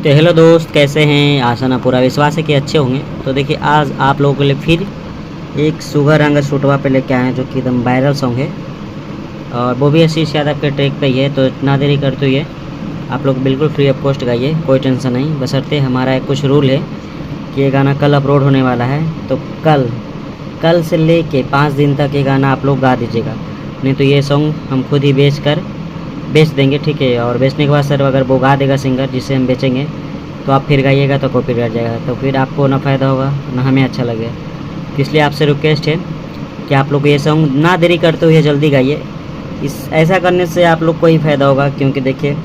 तो हेलो दोस्त, कैसे हैं? आशा ना पूरा विश्वास है कि अच्छे होंगे। तो देखिए, आज आप लोगों के लिए फिर एक सुगर रंग छुटवा पे लेके आए हैं, जो कि एकदम वायरल सॉन्ग है और वो भी आशीष यादव के ट्रैक पे ही है। तो ना देरी करते हुए आप लोग बिल्कुल फ्री ऑफ कॉस्ट गाइए, कोई टेंशन नहीं। बशर्ते हमारा एक कुछ रूल है कि ये गाना कल अपलोड होने वाला है, तो कल से लेके 5 दिन तक ये गाना आप लोग गा दीजिएगा, नहीं तो ये सॉन्ग हम खुद ही बेच देंगे, ठीक है। और बेचने के बाद सर अगर वो गा देगा सिंगर जिसे हम बेचेंगे, तो आप फिर गाइएगा तो कॉपीराइट जाएगा, तो फिर आपको ना फ़ायदा होगा ना हमें अच्छा लगेगा। तो इसलिए आपसे रिक्वेस्ट है कि आप लोग ये सॉन्ग ना देरी करते हुए जल्दी गाइए। ऐसा करने से आप लोग को ही फ़ायदा होगा, क्योंकि देखिए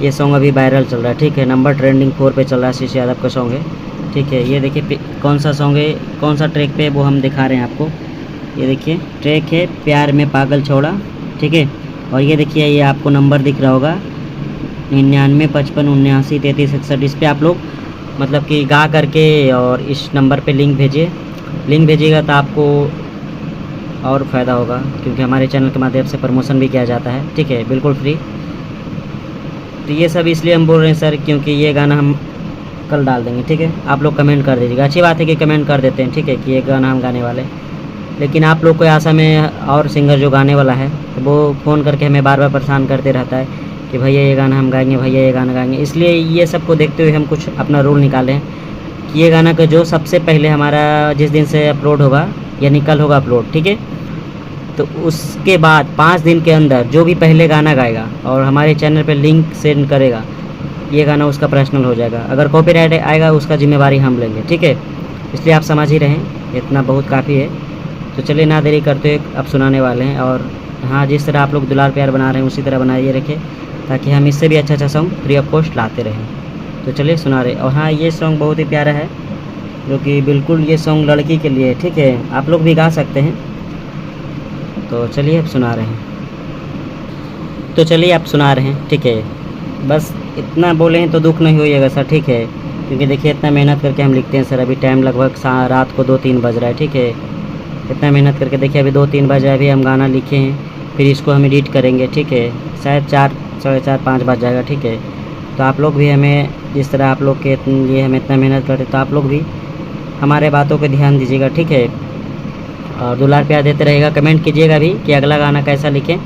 ये सॉन्ग अभी वायरल चल रहा है, ठीक है। नंबर ट्रेंडिंग 4 पे चल रहा है, आशीष यादव का सॉन्ग है, ठीक है। ये देखिए कौन सा सॉन्ग है, कौन सा ट्रैक पे वो हम दिखा रहे हैं आपको। ये देखिए ट्रैक है प्यार में पागल छोड़ा, ठीक है। और ये देखिए ये आपको नंबर दिख रहा होगा 99 55 79 33 61। इस पर आप लोग मतलब कि गा करके और इस नंबर पे लिंक भेजिएगा तो आपको और फ़ायदा होगा, क्योंकि हमारे चैनल के माध्यम से प्रमोशन भी किया जाता है, ठीक है, बिल्कुल फ्री। तो ये सब इसलिए हम बोल रहे हैं सर, क्योंकि ये गाना हम कल डाल देंगे, ठीक है। आप लोग कमेंट कर दीजिएगा, अच्छी बात है कि कमेंट कर देते हैं, ठीक है, कि ये गाना हम गाने वाले। लेकिन आप लोग को आशा में और सिंगर जो गाने वाला है, तो वो फ़ोन करके हमें बार बार परेशान करते रहता है कि भैया ये गाना हम गाएंगे, भैया ये गाना गाएंगे। इसलिए ये सब को देखते हुए हम कुछ अपना रूल निकाले हैं कि ये गाना का जो सबसे पहले हमारा जिस दिन से अपलोड होगा, यानी कल होगा अपलोड, ठीक है, तो उसके बाद 5 दिन के अंदर जो भी पहले गाना गाएगा और हमारे चैनल पे लिंक सेंड करेगा, ये गाना उसका पर्सनल हो जाएगा। अगर कॉपीराइट आएगा उसका जिम्मेवारी हम लेंगे, ठीक है। इसलिए आप समझ ही रहें, इतना बहुत काफ़ी है। तो चलिए ना देरी करते हुए अब सुनाने वाले हैं। और हाँ, जिस तरह आप लोग दुलार प्यार बना रहे हैं उसी तरह बनाइए रखें, ताकि हम इससे भी अच्छा सॉन्ग फ्री ऑफ कॉस्ट लाते रहें। तो चलिए सुना रहे। और हाँ, ये सॉन्ग बहुत ही प्यारा है, जो कि बिल्कुल ये सॉन्ग लड़की के लिए, ठीक है, आप लोग भी गा सकते हैं। तो चलिए अब सुना रहे हैं। तो चलिए आप सुना रहे हैं, ठीक है। बस इतना बोले तो दुख नहीं होइएगा सर, ठीक है, क्योंकि देखिए इतना मेहनत करके हम लिखते हैं सर। अभी टाइम लगभग रात को 2-3 बज रहा है, ठीक है। इतना मेहनत करके देखिए अभी 2-3 बज रहा है, अभी हम गाना लिखे हैं, फिर इसको हम एडिट करेंगे, ठीक है, शायद 4 साढ़े 4 5 बज जाएगा, ठीक है। तो आप लोग भी हमें जिस तरह आप लोग के लिए हम इतना मेहनत करते, तो आप लोग भी हमारे बातों पर ध्यान दीजिएगा, ठीक है। और दुलार प्यार देते रहेगा, कमेंट कीजिएगा भी कि अगला गाना कैसा लिखें।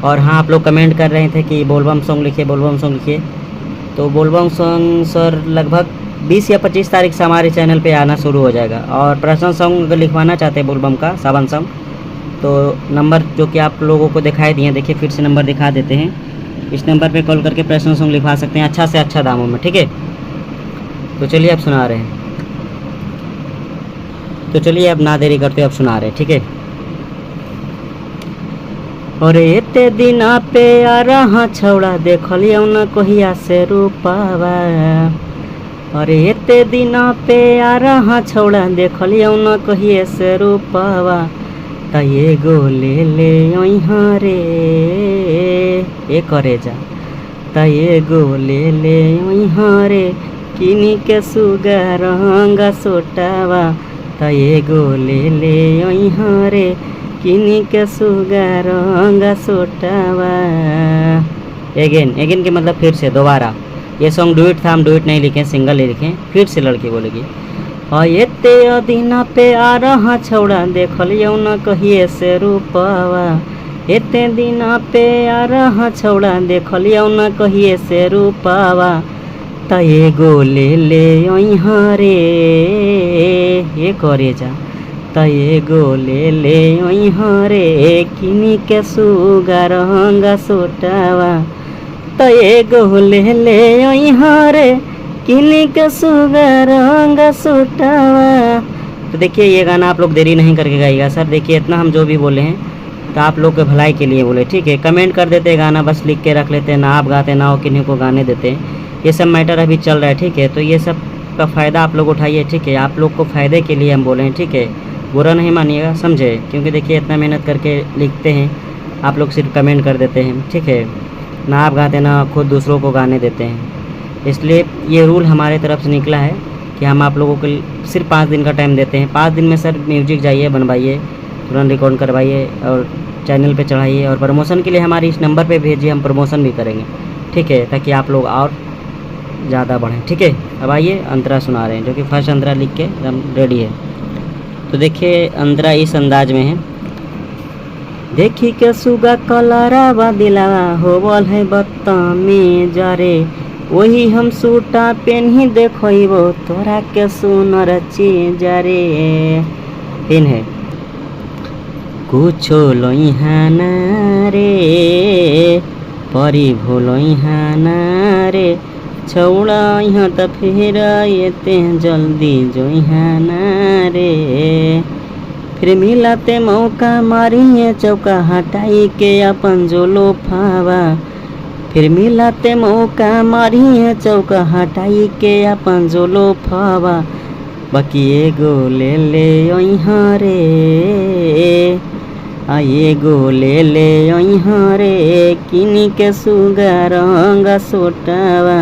और हाँ, आप लोग कमेंट कर रहे थे कि बोलबम सॉन्ग लिखिए, बोलबम सॉन्ग लिखिए। तो बोलबम सॉन्ग सर लगभग 20 या 25 तारीख से हमारे चैनल पे आना शुरू हो जाएगा। और पर्सनल सॉन्ग अगर लिखवाना चाहते हैं बोलबम का सावन सॉन्ग, तो नंबर जो कि आप लोगों को दिखाई दिए, देखिए फिर से नंबर दिखा देते हैं, इस नंबर पे कॉल करके पर्सनल सॉन्ग लिखवा सकते हैं अच्छा से अच्छा दामों में, ठीक है। तो चलिए अब सुना रहे हैं। तो चलिए अब ना देरी करते अब सुना रहे हैं, ठीक है। और एते दिना पे आ रहा छौड़ा देखलियो न कहिया से रूपावा। और एते दिना पे आ रहा छौड़ा देखलियो न कहिए से रूपावा। त एगो ले यहाँ रे ए करे जा, त एगो ले यहाँ रे किनी के सुगा रंग सोटावा। त एगो ले यहाँ रे किनी के सुगा रंग सोटावा। एगेन के मतलब फिर से दोबारा। ये सॉन्ग डुएट था, हम डुएट नहीं लिखे, सिंगल ही लिखे। फिर से लड़की बोलेगी, और एते अदीना पे आ रहा छौड़ा देखलियो न कहिए से रूपावा। एते दिना पे आ रहा छौड़ा देखलियो न कहिए से रूपावा। त एगो ले यहाँ रे ये करे जा, त एगो ले यहाँ रे किनी के सुगा रंग सोटावा। त एगो ले यहाँ रे किनी के सुगा रंग सोटावा। तो देखिए ये गाना आप लोग देरी नहीं करके गाइएगा सर। देखिए इतना हम जो भी बोले हैं तो आप लोग के भलाई के लिए बोले, ठीक है। कमेंट कर देते गाना बस लिख के रख लेते, ना आप गाते ना हो किन्हीं को गाने देते, ये सब मैटर अभी चल रहा है, ठीक है। तो ये सब का फ़ायदा आप लोग उठाइए, ठीक है। आप लोग को फ़ायदे के लिए हम बोले हैं, ठीक है, बुरा नहीं मानिएगा, समझे। क्योंकि देखिए इतना मेहनत करके लिखते हैं, आप लोग सिर्फ कमेंट कर देते हैं, ठीक है, ना आप गाते ना खुद दूसरों को गाने देते हैं। इसलिए ये रूल हमारे तरफ से निकला है कि हम आप लोगों को सिर्फ 5 दिन का टाइम देते हैं। 5 दिन में सर म्यूजिक जाइए, बनवाइए, तुरंत रिकॉर्ड करवाइए और चैनल पे चढ़ाइए, और प्रमोशन के लिए हमारे इस नंबर पे भेजिए, हम प्रमोशन भी करेंगे, ठीक है, ताकि आप लोग और ज़्यादा बढ़े। ठीक है, अब आइए अंतरा सुना रहे हैं, जो कि फर्स्ट अंतरा लिख के एकदम रेडी है। तो देखिए अंतरा इस अंदाज में है। देखी के सुगा कलरा दिलावा हो बोल है बत्ता में जरे, वही हम सूटा पेन ही देखो तोरा के सुनर चीज रे। पेन है कुछो लोइहाना रे परी भोलोइहाना रे, छौड़ा यहाँ त फिर एते जल्दी जोइहाना रे। फिर मिलाते मौका मारिए चौका हटाई के अपन जो लोफावा, फिर मिलाते मौका मारिए चौका हटाई के अपन जो लोफावा, बाकी एगो ले ले यहाँ रे, एगो ले ले यहाँ रे, किनी के सुगा रंग सोटावा,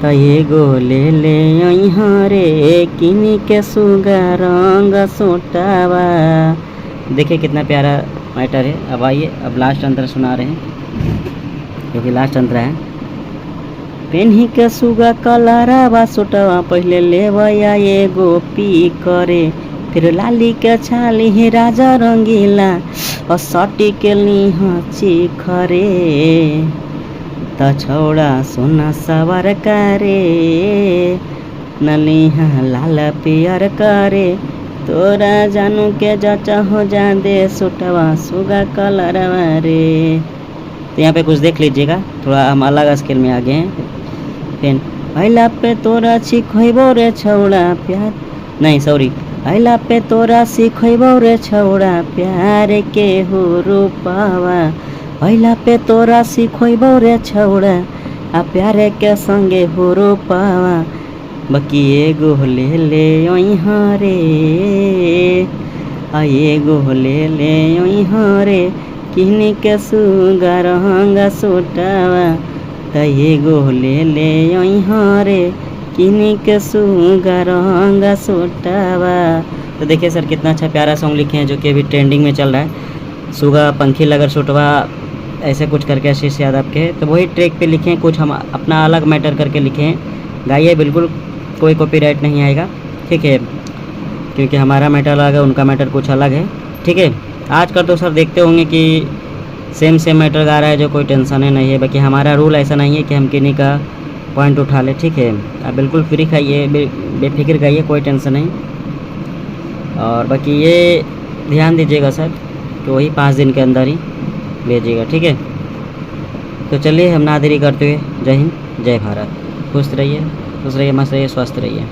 त एगो ले ले यहाँ रे, किनी के सुगा रंग सोटावा। देखिए कितना प्यारा मैटर है। अब आइए अब लास्ट अंतर सुना रहे हैं, जो कि लास्ट अंतर है। पेन्ही के सुगा कलरावा सोटावा, पहले लेवया एगो पी करे, फिर लाली के छाली ही राजा रंगीला, और सटी के लिहा चिखरे, त छौड़ा सोना सवार करे, नलिहा लाल पियर करे, तोरा जानू के जचा हो जा दे सुटवा सुगा कलरवा रे। तो यहाँ पे कुछ देख लीजिएगा, थोड़ा हम अलग स्केल में आ गए हैं। फिर अला पे तोरा सिखबो रे छौड़ा प्यार, नहीं सॉरी, अला पे तोरा सिखबो रे छौड़ा प्यार के हो रूपावा, अला पे तोरा सिखबो रे छौड़ा आ प्यार के संगे हो रूपावा, बाकी एगो ले ले यहाँ रे, एगो ले ले यहाँ रे, किनी के सुगा रंग सोटावा, त एगो ले ले यहाँ रे, किनी के सुगा रंग सोटावा। तो देखिए सर कितना अच्छा प्यारा सॉन्ग लिखे हैं, जो कि अभी ट्रेंडिंग में चल रहा है। सुगा पंखी लगर सुटवा ऐसे कुछ करके आशीष यादव के, तो वही ट्रैक पे लिखे हैं, कुछ हम अपना अलग मैटर करके लिखे हैं। गाइए, बिल्कुल कोई कॉपीराइट नहीं आएगा, ठीक है, क्योंकि हमारा मैटर अलग है, उनका मैटर कुछ अलग है। ठीक है, आजकल तो सर देखते होंगे कि सेम मैटर गा रहा है, जो कोई टेंशन नहीं है। बाकी हमारा रूल ऐसा नहीं है कि हम किन्हीं का पॉइंट उठा ले। ठीक है, आप बिल्कुल फ्री खाइए, बेफिक्र खाइए, कोई टेंशन नहीं। और बाकी ये ध्यान दीजिएगा सर कि वही 5 दिन के अंदर ही भेजिएगा। ठीक है, तो चलिए हम ना देरी करते हुए जय हिंद जय भारत। खुश रहिए, मस्त रहिए, स्वस्थ रहिए।